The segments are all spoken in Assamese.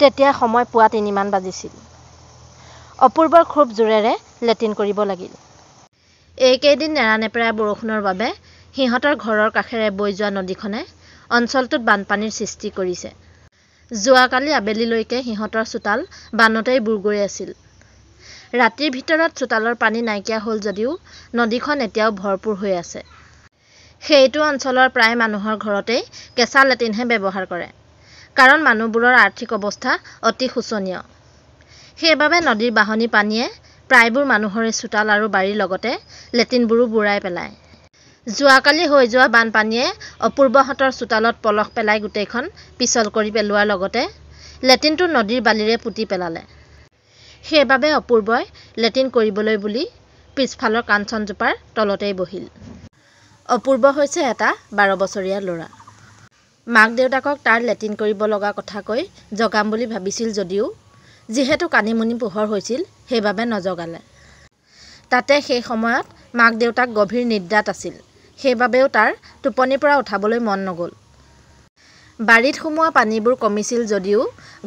তেতিয়া সময় পুৱা 3 মান বাজিছিল। অপূৰ্বৰ খুব জোৰেৰে লেট্ৰিন কৰিব লাগিল। এইকেইদিন নেৰানেপেৰা বৰষুণৰ বাবে সিহঁতৰ ঘৰৰ কাষেৰে বৈ যোৱা নদীখনে অঞ্চলটোত বানপানীৰ সৃষ্টি কৰিছে। যোৱাকালি আবেলিলৈকে সিহঁতৰ চোতাল বানতেই বুৰ গৈ আছিল। ৰাতিৰ ভিতৰত চোতালৰ পানী নাইকিয়া হ'ল যদিও নদীখন এতিয়াও ভৰপূৰ হৈ আছে। সেইটো অঞ্চলৰ প্ৰায় মানুহৰ ঘৰতেই কেঁচা লেট্ৰিনহে ব্যৱহাৰ কৰে, কাৰণ মানুহবোৰৰ আৰ্থিক অৱস্থা অতি শোচনীয়। সেইবাবে নদীৰ বাঢ়নী পানীয়ে প্ৰায়বোৰ মানুহৰে চোতাল আৰু বাৰীৰ লগতে লেট্ৰিনবোৰো বুৰাই পেলায়। যোৱাকালি হৈ যোৱা বানপানীয়ে অপূৰ্বহঁতৰ চোতালত পলস পেলাই গোটেইখন পিছল কৰি পেলোৱাৰ লগতে লেট্ৰিনটো নদীৰ বালিৰে পুতি পেলালে। সেইবাবে অপূৰ্বই লেট্ৰিন কৰিবলৈ বুলি পিছফালৰ কাঞ্চনজোপাৰ তলতেই বহিল। অপূৰ্ব হৈছে এটা 12 বছৰীয়া ল'ৰা। মাক দেউতাকক তাৰ লেট্ৰিন কৰিব লগা কথা কৈ জগাম বুলি ভাবিছিল যদিও যিহেতু কানিমুনি পোহৰ হৈছিল সেইবাবে নজগালে। তাতে সেই সময়ত মাক দেউতাক গভীৰ নিদ্ৰাত আছিল, সেইবাবেও তাৰ টোপনিৰ পৰা উঠাবলৈ মন নগ'ল। বাৰীত সোমোৱা পানীবোৰ কমিছিল যদিও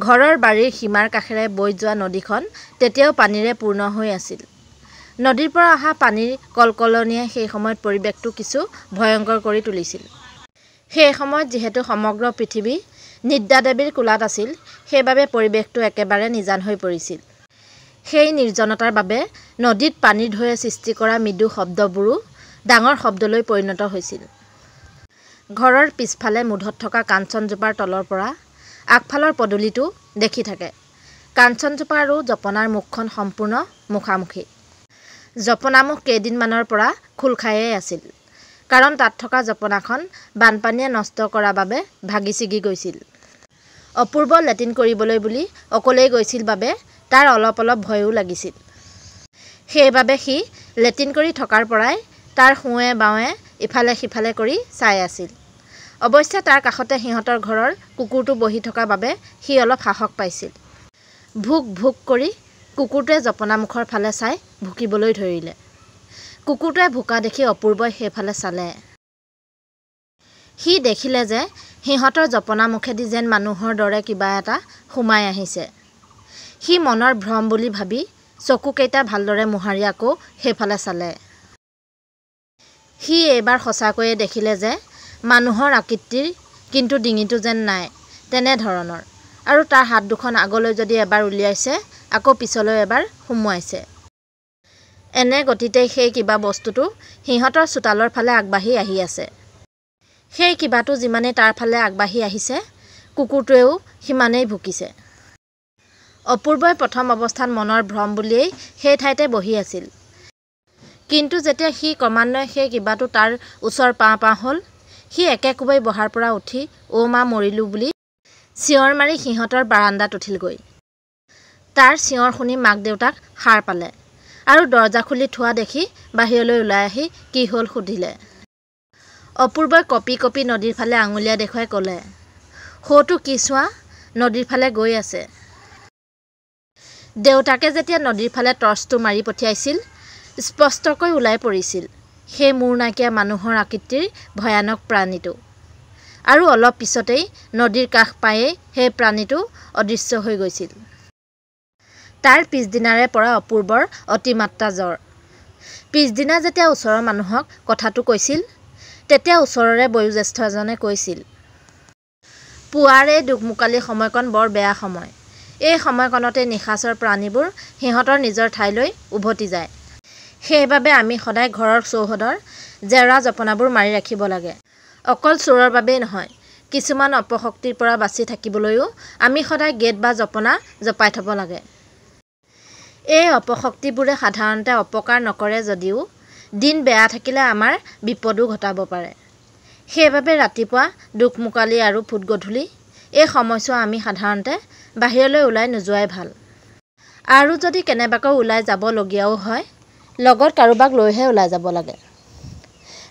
ঘৰৰ বাৰীৰ সীমাৰ কাষেৰে বৈ যোৱা নদীখন তেতিয়াও পানীৰে পূৰ্ণ হৈ আছিল। নদীৰ পৰা অহা পানীৰ কলকলনিয়ে সেই সময়ত পৰিৱেশটো কিছু ভয়ংকৰ কৰি তুলিছিল। সেই সময়ত যিহেতু সমগ্ৰ পৃথিৱী নিদ্ৰাদেৱীৰ কোলাত আছিল, সেইবাবে পৰিৱেশটো একেবাৰে নিজান হৈ পৰিছিল। সেই নিৰ্জনতাৰ বাবে নদীত পানীৰ ঢৌৱে সৃষ্টি কৰা মৃদু শব্দবোৰো ডাঙৰ শব্দলৈ পৰিণত হৈছিল। ঘৰৰ পিছফালে মুধত থকা কাঞ্চনজোপাৰ তলৰ পৰা আগফালৰ পদূলিটো দেখি থাকে। কাঞ্চনজোপা আৰু জপনাৰ মুখখন সম্পূৰ্ণ মুখামুখি। জপনামুখ কেইদিনমানৰ পৰা খোল খায়েই আছিল, কাৰণ তাত থকা জপনাখন বানপানীয়ে নষ্ট কৰাৰ বাবে ভাগি ছিগি গৈছিল। অপূৰ্ব লেট্ৰিন কৰিবলৈ বুলি অকলেই গৈছিল বাবে তাৰ অলপ অলপ ভয়ো লাগিছিল। সেইবাবে সি লেট্ৰিন কৰি থকাৰ পৰাই তাৰ সোঁৱে বাওঁৱে ইফালে সিফালে কৰি চাই আছিল। অৱশ্যে তাৰ কাষতে সিহঁতৰ ঘৰৰ কুকুৰটো বহি থকাৰ বাবে সি অলপ সাহস পাইছিল। ভুক ভুক কৰি কুকুৰটোৱে জপনামুখৰ ফালে চাই ভুকিবলৈ ধৰিলে। কুকুৰটোৱে ভুকা দেখি অপূৰ্বই সেইফালে চালে। সি দেখিলে যে সিহঁতৰ জপনামুখেদি যেন মানুহৰ দৰে কিবা এটা সোমাই আহিছে। সি মনৰ ভ্ৰম বুলি ভাবি চকুকেইটা ভালদৰে মোহাৰি আকৌ সেইফালে চালে। সি এইবাৰ সঁচাকৈয়ে দেখিলে যে মানুহৰ আকৃতিৰ, কিন্তু ডিঙিটো যেন নাই তেনেধৰণৰ, আৰু তাৰ হাত দুখন আগলৈ যদি এবাৰ উলিয়াইছে আকৌ পিছলৈ এবাৰ সুমুৱাইছে। এনে গতিতেই সেই কিবা বস্তুটো সিহঁতৰ চোতালৰ ফালে আগবাঢ়ি আহি আছে। সেই কিবাটো যিমানেই তাৰ ফালে আগবাঢ়ি আহিছে কুকুৰটোৱেও সিমানেই ভুকিছে। অপূৰ্বই প্ৰথম অৱস্থাত মনৰ ভ্ৰম বুলিয়েই সেই ঠাইতে বহি আছিল, কিন্তু যেতিয়া সি ক্ৰমান্বয়ে সেই কিবাটো তাৰ ওচৰ পাওঁ পাওঁ হ'ল, সি একেকোবেই বহাৰ পৰা উঠি অ' মা মৰিলোঁ বুলি চিঞৰ মাৰি সিহঁতৰ বাৰান্দাত উঠিলগৈ। তাৰ চিঞৰ শুনি মাক দেউতাক সাৰ পালে আৰু দৰজা খুলি থোৱা দেখি বাহিৰলৈ ওলাই আহি কি হ'ল সুধিলে। অপূৰ্বই কঁপি কঁপি নদীৰ ফালে আঙুলিয়াই দেখুৱাই ক'লে, সৌটো কি চোৱা, নদীৰ ফালে গৈ আছে। দেউতাকে যেতিয়া নদীৰ ফালে টৰ্চটো মাৰি পঠিয়াইছিল, স্পষ্টকৈ ওলাই পৰিছিল সেই মূৰ নাইকিয়া মানুহৰ আকৃতিৰ ভয়ানক প্ৰাণীটো, আৰু অলপ পিছতেই নদীৰ কাষ পায়েই সেই প্ৰাণীটো অদৃশ্য হৈ গৈছিল। তাৰ পিছদিনাৰে পৰা অপূৰ্বৰ অতিমাত্ৰা জ্বৰ। পিছদিনা যেতিয়া ওচৰৰ মানুহক কথাটো কৈছিল, তেতিয়া ওচৰৰে বয়োজ্যেষ্ঠ এজনে কৈছিল, পুৱাৰ এই দুকমুকালি সময়কণ বৰ বেয়া সময়। এই সময়কণতে নিশাচৰ প্ৰাণীবোৰ সিহঁতৰ নিজৰ ঠাইলৈ উভতি যায়। সেইবাবে আমি সদায় ঘৰৰ চৌহদৰ জেওৰা জপনাবোৰ মাৰি ৰাখিব লাগে। অকল চোৰৰ বাবেই নহয়, কিছুমান অপশক্তিৰ পৰা বাচি থাকিবলৈও আমি সদায় গেট বা জপনা জপাই থ'ব লাগে। এই অপশক্তিবোৰে সাধাৰণতে অপকাৰ নকৰে যদিও দিন বেয়া থাকিলে আমাৰ বিপদো ঘটাব পাৰে। সেইবাবে ৰাতিপুৱা দুকমুকালি আৰু ফুটগধূলি এই সময়ছোৱা আমি সাধাৰণতে বাহিৰলৈ ওলাই নোযোৱাই ভাল। আৰু যদি কেনেবাকৈ ওলাই যাবলগীয়াও হয়, লগত কাৰোবাক লৈহে ওলাই যাব লাগে।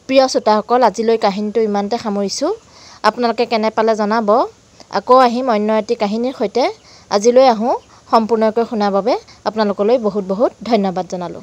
প্ৰিয় শ্ৰোতাসকল, আজিলৈ কাহিনীটো ইমানতে সামৰিছোঁ। আপোনালোকে কেনে পালে জনাব। আকৌ আহিম অন্য এটি কাহিনীৰ সৈতে। আজিলৈ আহোঁ। সম্পূৰ্ণকৈ শুনাৰ বাবে আপোনালোকলৈ বহুত বহুত ধন্যবাদ জনালোঁ।